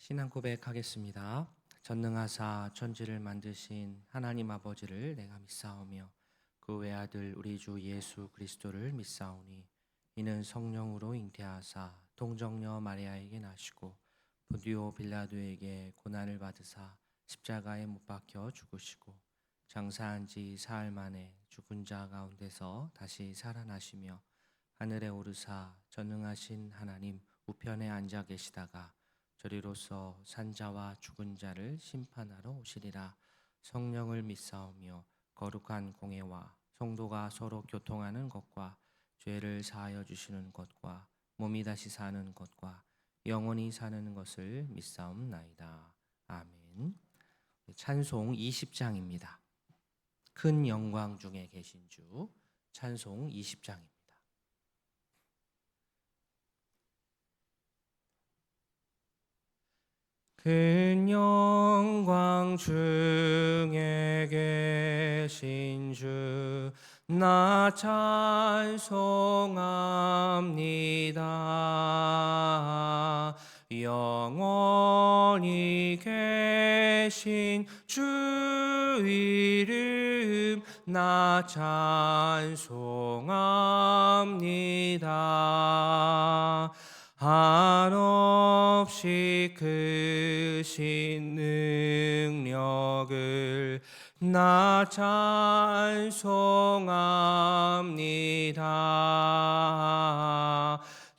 신앙 고백하겠습니다. 전능하사 천지를 만드신 하나님 아버지를 내가 믿사오며 그 외아들 우리 주 예수 그리스도를 믿사오니 이는 성령으로 잉태하사 동정녀 마리아에게 나시고 본디오 빌라도에게 고난을 받으사 십자가에 못 박혀 죽으시고 장사한 지 사흘 만에 죽은 자 가운데서 다시 살아나시며 하늘에 오르사 전능하신 하나님 우편에 앉아 계시다가 저리로서 산자와 죽은 자를 심판하러 오시리라. 성령을 믿사오며 거룩한 공회와 성도가 서로 교통하는 것과 죄를 사하여 주시는 것과 몸이 다시 사는 것과 영원히 사는 것을 믿사옵나이다. 아멘. 찬송 20장입니다. 큰 영광 중에 계신 주 찬송 20장입니다. 큰 영광 중에 계신 주 나 찬송합니다. 영원히 계신 주 이름 나 찬송합니다. 한없이 크신 능력을 나 찬송합니다.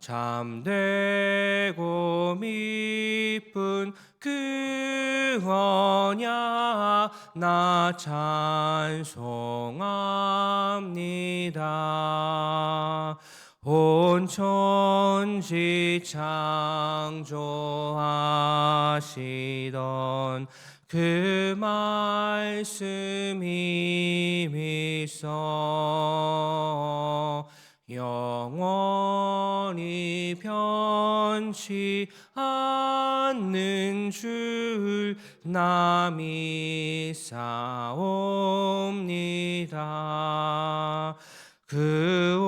참되고 미쁜 그 언약 나 찬송합니다. 온 천지 창조하시던 그 말씀이 미서 영원히 변치 않는 줄 나 믿사옵니다. 그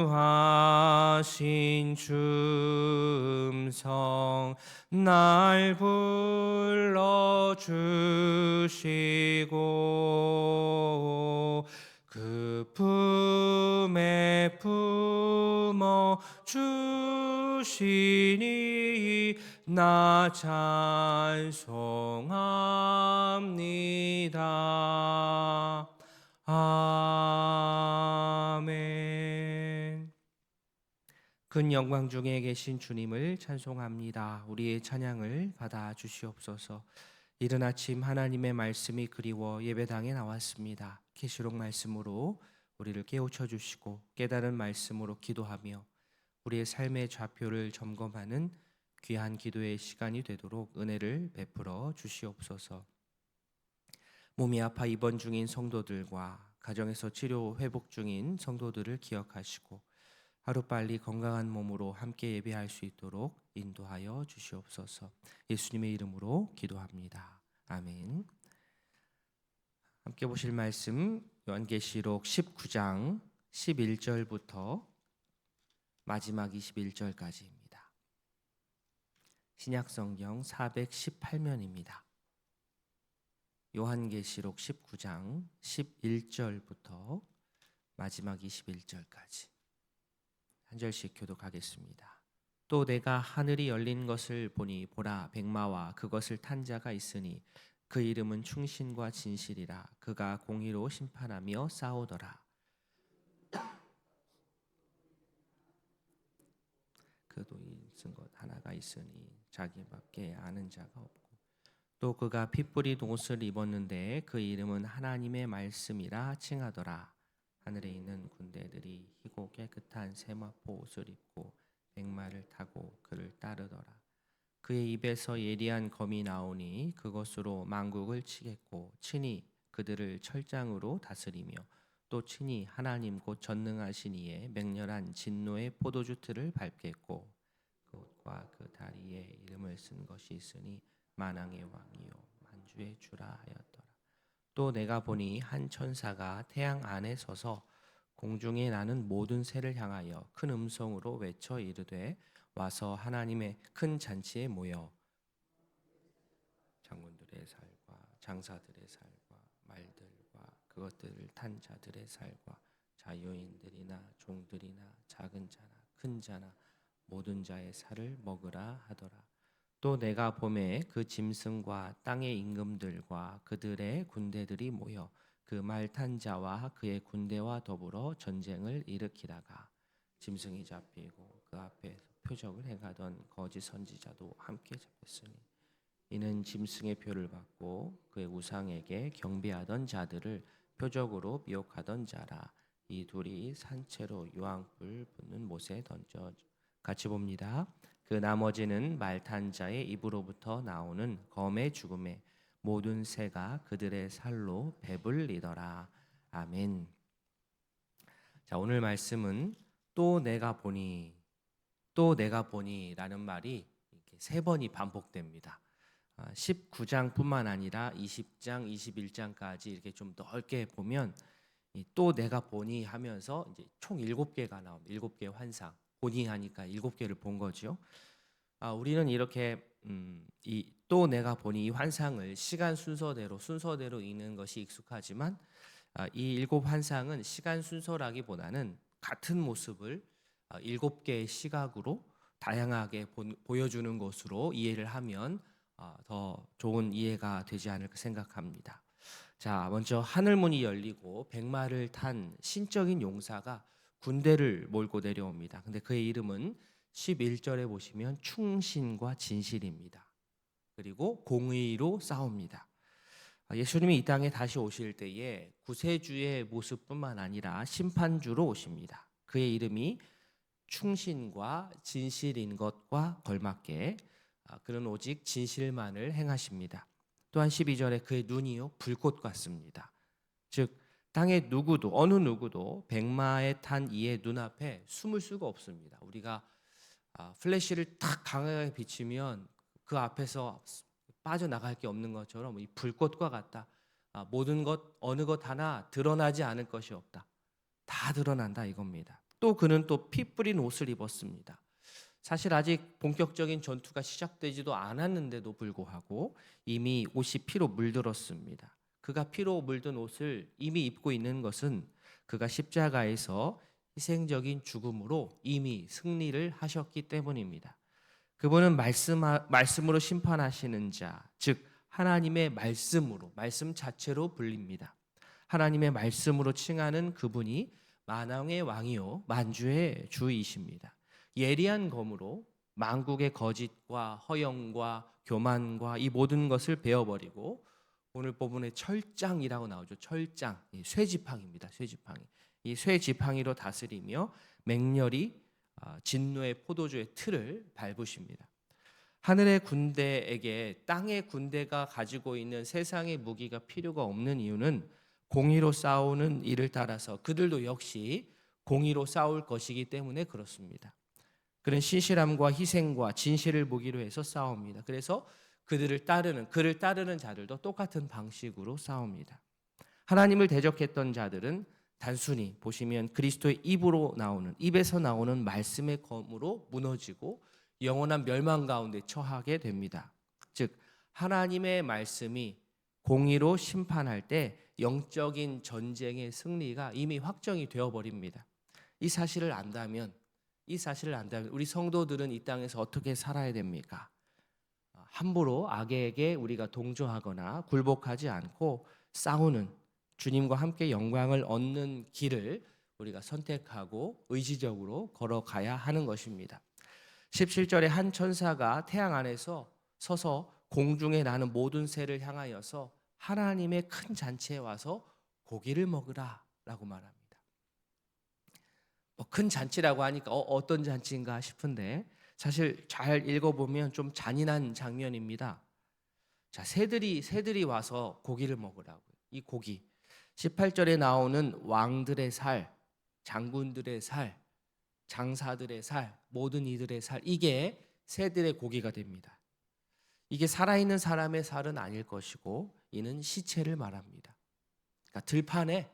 온유하신 주음성 날 불러주시고 그 품에 품어 주시니 나 찬송합니다. 아멘. 큰 영광 중에 계신 주님을 찬송합니다. 우리의 찬양을 받아 주시옵소서. 이른 아침 하나님의 말씀이 그리워 예배당에 나왔습니다. 계시록 말씀으로 우리를 깨우쳐 주시고 깨달은 말씀으로 기도하며 우리의 삶의 좌표를 점검하는 귀한 기도의 시간이 되도록 은혜를 베풀어 주시옵소서. 몸이 아파 입원 중인 성도들과 가정에서 치료 회복 중인 성도들을 기억하시고 하루빨리 건강한 몸으로 함께 예배할 수 있도록 인도하여 주시옵소서. 예수님의 이름으로 기도합니다. 아멘. 함께 보실 말씀 요한계시록 19장 11절부터 마지막 21절까지입니다. 신약성경 418면입니다. 요한계시록 19장 11절부터 마지막 21절까지 한 절씩 교독하겠습니다. 또 내가 하늘이 열린 것을 보니 보라 백마와 그것을 탄 자가 있으니 그 이름은 충신과 진실이라. 그가 공의로 심판하며 싸우더라. 그도 있은 것 하나가 있으니 자기밖에 아는 자가 없고 또 그가 피 뿌린 옷을 입었는데 그 이름은 하나님의 말씀이라 칭하더라. 하늘에 있는 군대들이 희고 깨끗한 세마포 옷을 입고 백마를 타고 그를 따르더라. 그의 입에서 예리한 검이 나오니 그것으로 만국을 치겠고 친히 그들을 철장으로 다스리며 또 친히 하나님 곧 전능하신 이의 맹렬한 진노의 포도주 틀을 밟겠고 그 옷과 그 다리에 이름을 쓴 것이 있으니 만왕의 왕이요 만주의 주라 하였더라. 또 내가 보니 한 천사가 태양 안에 서서 공중에 나는 모든 새를 향하여 큰 음성으로 외쳐 이르되 와서 하나님의 큰 잔치에 모여 장군들의 살과 장사들의 살과 말들과 그것들을 탄 자들의 살과 자유인들이나 종들이나 작은 자나 큰 자나 모든 자의 살을 먹으라 하더라. 또 내가 봄에 그 짐승과 땅의 임금들과 그들의 군대들이 모여 그 말 탄 자와 그의 군대와 더불어 전쟁을 일으키다가 짐승이 잡히고 그 앞에 표적을 행하던 거짓 선지자도 함께 잡혔으니 이는 짐승의 표를 받고 그의 우상에게 경배하던 자들을 표적으로 미혹하던 자라. 이 둘이 산채로 유황불 붙는 못에 던져 같이 봅니다. 그 나머지는 말 탄 자의 입으로부터 나오는 검의 죽음에 모든 새가 그들의 살로 배불리더라. 아멘. 자, 오늘 말씀은 또 내가 보니라는 말이 이렇게 세 번이 반복됩니다. 19장뿐만 아니라 20장, 21장까지 이렇게 좀 넓게 보면 또 내가 보니 하면서 이제 총 7개가 나옵니다. 7개의 환상. 보니 하니까 7개를 본 거죠. 우리는 이렇게 이 또 내가 보니 이 환상을 시간 순서대로 읽는 것이 익숙하지만 이 7 환상은 시간 순서라기보다는 같은 모습을 7개의 시각으로 다양하게 보여주는 것으로 이해를 하면 더 좋은 이해가 되지 않을까 생각합니다. 자, 먼저 하늘문이 열리고 백마를 탄 신적인 용사가 군대를 몰고 내려옵니다. 근데 그의 이름은 11절에 보시면 충신과 진실입니다. 그리고 공의로 싸웁니다. 예수님이 이 땅에 다시 오실 때에 구세주의 모습뿐만 아니라 심판주로 오십니다. 그의 이름이 충신과 진실인 것과 걸맞게 그는 오직 진실만을 행하십니다. 또한 12절에 그의 눈이요 불꽃 같습니다. 즉 땅의 누구도 어느 누구도 백마에 탄 이의 눈앞에 숨을 수가 없습니다. 우리가 플래시를 탁 강하게 비치면 그 앞에서 빠져나갈 게 없는 것처럼 이 불꽃과 같다. 모든 것 어느 것 하나 드러나지 않을 것이 없다. 다 드러난다 이겁니다. 또 그는 또 피 뿌린 옷을 입었습니다. 사실 아직 본격적인 전투가 시작되지도 않았는데도 불구하고 이미 옷이 피로 물들었습니다. 그가 피로 물든 옷을 이미 입고 있는 것은 그가 십자가에서 희생적인 죽음으로 이미 승리를 하셨기 때문입니다. 그분은 말씀으로 심판하시는 자, 즉 하나님의 말씀으로, 말씀 자체로 불립니다. 하나님의 말씀으로 칭하는 그분이 만왕의 왕이요 만주의 주이십니다. 예리한 검으로 만국의 거짓과 허영과 교만과 이 모든 것을 베어버리고 오늘 본문에 철장이라고 나오죠. 철장, 쇠지팡이입니다. 쇠지팡이. 이 쇠지팡이로 다스리며 맹렬히 진노의 포도주의 틀을 밟으십니다. 하늘의 군대에게 땅의 군대가 가지고 있는 세상의 무기가 필요가 없는 이유는 공의로 싸우는 일을 따라서 그들도 역시 공의로 싸울 것이기 때문에 그렇습니다. 그는 신실함과 희생과 진실을 무기로 해서 싸웁니다. 그래서 그를 따르는 자들도 똑같은 방식으로 싸웁니다. 하나님을 대적했던 자들은 단순히 보시면 그리스도의 입에서 나오는 말씀의 검으로 무너지고 영원한 멸망 가운데 처하게 됩니다. 즉 하나님의 말씀이 공의로 심판할 때 영적인 전쟁의 승리가 이미 확정이 되어 버립니다. 이 사실을 안다면 우리 성도들은 이 땅에서 어떻게 살아야 됩니까? 함부로 악에게 우리가 동조하거나 굴복하지 않고 싸우는 주님과 함께 영광을 얻는 길을 우리가 선택하고 의지적으로 걸어가야 하는 것입니다. 17절에 한 천사가 태양 안에서 서서 공중에 나는 모든 새를 향하여서 하나님의 큰 잔치에 와서 고기를 먹으라 라고 말합니다. 큰 잔치라고 하니까 어떤 잔치인가 싶은데 사실 잘 읽어보면 좀 잔인한 장면입니다. 자, 새들이 와서 고기를 먹으라고요. 이 고기 18절에 나오는 왕들의 살, 장군들의 살, 장사들의 살, 모든 이들의 살, 이게 새들의 고기가 됩니다. 이게 살아있는 사람의 살은 아닐 것이고 이는 시체를 말합니다. 그러니까 들판에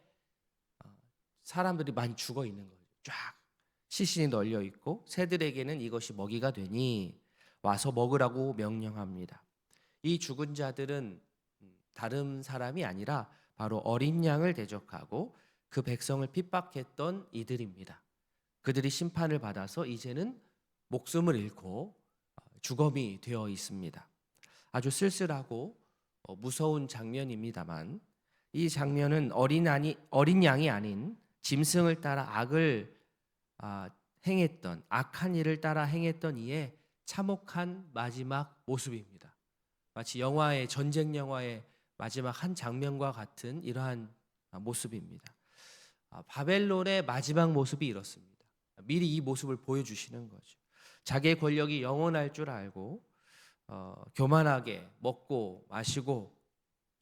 사람들이 많이 죽어 있는 거예요. 쫙 시신이 널려 있고 새들에게는 이것이 먹이가 되니 와서 먹으라고 명령합니다. 이 죽은 자들은 다른 사람이 아니라 바로 어린 양을 대적하고 그 백성을 핍박했던 이들입니다. 그들이 심판을 받아서 이제는 목숨을 잃고 주검이 되어 있습니다. 아주 쓸쓸하고 무서운 장면입니다만, 이 장면은 어린 양이 아닌 짐승을 따라 악한 일을 따라 행했던 이의 참혹한 마지막 모습입니다. 마치 전쟁 영화의 마지막 한 장면과 같은 이러한 모습입니다. 바벨론의 마지막 모습이 이렇습니다. 미리 이 모습을 보여주시는 거죠. 자기의 권력이 영원할 줄 알고 교만하게 먹고 마시고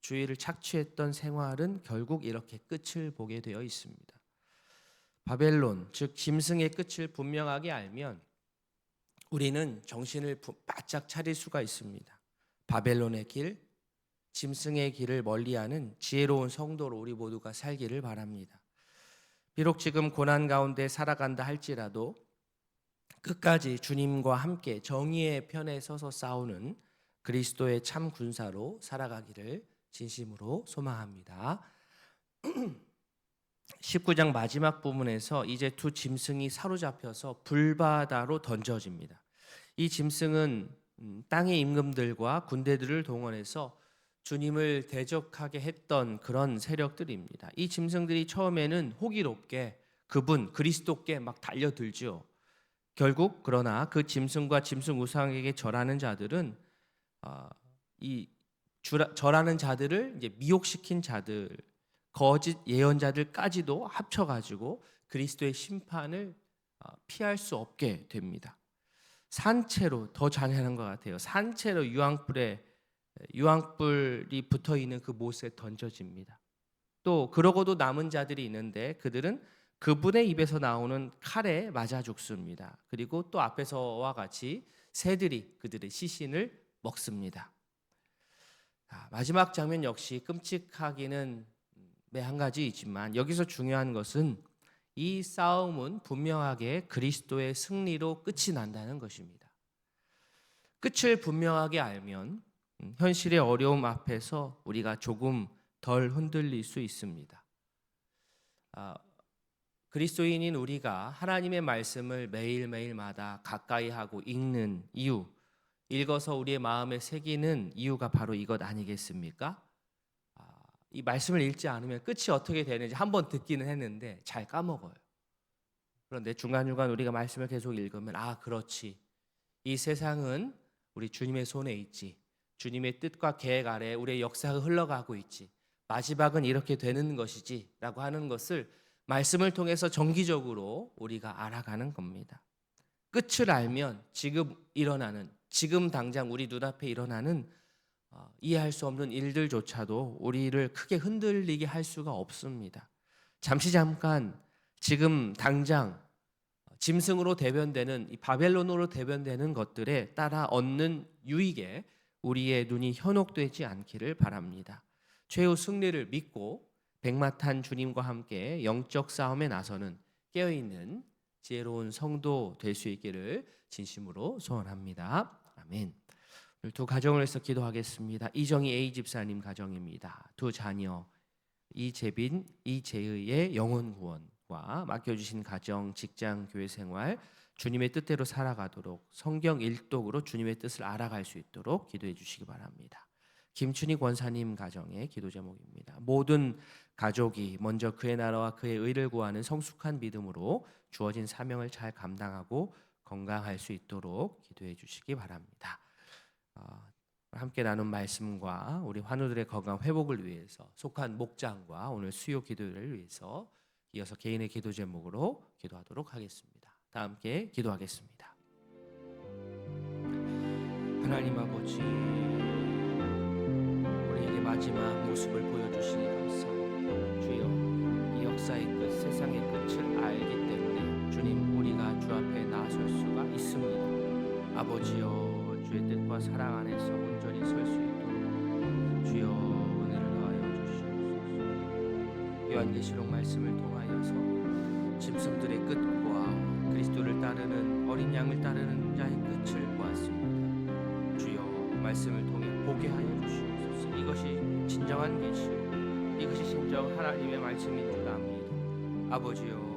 주의를 착취했던 생활은 결국 이렇게 끝을 보게 되어 있습니다. 바벨론, 즉 짐승의 끝을 분명하게 알면 우리는 정신을 바짝 차릴 수가 있습니다. 바벨론의 길, 짐승의 길을 멀리하는 지혜로운 성도로 우리 모두가 살기를 바랍니다. 비록 지금 고난 가운데 살아간다 할지라도 끝까지 주님과 함께 정의의 편에 서서 싸우는 그리스도의 참 군사로 살아가기를 진심으로 소망합니다. 19장 마지막 부분에서 이제 두 짐승이 사로잡혀서 불바다로 던져집니다. 이 짐승은 땅의 임금들과 군대들을 동원해서 주님을 대적하게 했던 그런 세력들입니다. 이 짐승들이 처음에는 호기롭게 그리스도께 막 달려들죠. 결국 그러나 그 짐승과 짐승 우상에게 절하는 자들은 절하는 자들을 이제 미혹시킨 자들, 거짓 예언자들까지도 합쳐가지고 그리스도의 심판을 피할 수 없게 됩니다. 산채로, 더 잔인한 것 같아요. 산채로 유황불이 붙어 있는 그 못에 던져집니다. 또 그러고도 남은 자들이 있는데 그들은 그분의 입에서 나오는 칼에 맞아 죽습니다. 그리고 또 앞에서와 같이 새들이 그들의 시신을 먹습니다. 마지막 장면 역시 끔찍하기는 한 가지이지만 여기서 중요한 것은 이 싸움은 분명하게 그리스도의 승리로 끝이 난다는 것입니다. 끝을 분명하게 알면 현실의 어려움 앞에서 우리가 조금 덜 흔들릴 수 있습니다. 그리스도인인 우리가 하나님의 말씀을 매일매일마다 가까이 하고 읽는 이유, 읽어서 우리의 마음에 새기는 이유가 바로 이것 아니겠습니까? 이 말씀을 읽지 않으면 끝이 어떻게 되는지 한번 듣기는 했는데 잘 까먹어요. 그런데 중간중간 우리가 말씀을 계속 읽으면 그렇지. 이 세상은 우리 주님의 손에 있지. 주님의 뜻과 계획 아래 우리의 역사가 흘러가고 있지. 마지막은 이렇게 되는 것이지 라고 하는 것을 말씀을 통해서 정기적으로 우리가 알아가는 겁니다. 끝을 알면 지금 당장 우리 눈앞에 일어나는 이해할 수 없는 일들조차도 우리를 크게 흔들리게 할 수가 없습니다. 잠깐 지금 당장 짐승으로 대변되는 이 바벨론으로 대변되는 것들에 따라 얻는 유익에 우리의 눈이 현혹되지 않기를 바랍니다. 최후 승리를 믿고 백마탄 주님과 함께 영적 싸움에 나서는 깨어있는 지혜로운 성도 될 수 있기를 진심으로 소원합니다. 아멘. 두 가정을 위해서 기도하겠습니다. 이정희 A 집사님 가정입니다. 두 자녀 이재빈, 이재의의 영혼 구원과 맡겨주신 가정, 직장, 교회 생활 주님의 뜻대로 살아가도록 성경 일독으로 주님의 뜻을 알아갈 수 있도록 기도해 주시기 바랍니다. 김춘희 권사님 가정의 기도 제목입니다. 모든 가족이 먼저 그의 나라와 그의 의를 구하는 성숙한 믿음으로 주어진 사명을 잘 감당하고 건강할 수 있도록 기도해 주시기 바랍니다. 함께 나눈 말씀과 우리 환우들의 건강 회복을 위해서 속한 목장과 오늘 수요 기도를 위해서 이어서 개인의 기도 제목으로 기도하도록 하겠습니다. 다 함께 기도하겠습니다. 하나님 아버지, 우리에게 마지막 모습을 보여주시니 감사합니다. 주여, 이 역사의 끝, 세상의 끝을 알기 때문에 주님, 우리가 주 앞에 나설 수가 있습니다. 아버지여, 주의 뜻과 사랑 안에서 온전히 설 수 있도록 주여 은혜를 더하여 주시옵소서. 요한계시록 말씀을 통하여서 짐승들의 끝과 그리스도를 따르는 어린 양을 따르는 자의 끝을 보았습니다. 주여 말씀을 통해 보게 하여 주시옵소서. 이것이 진정한 계시요 이것이 진정 하나님의 말씀인 줄 압니다. 아버지여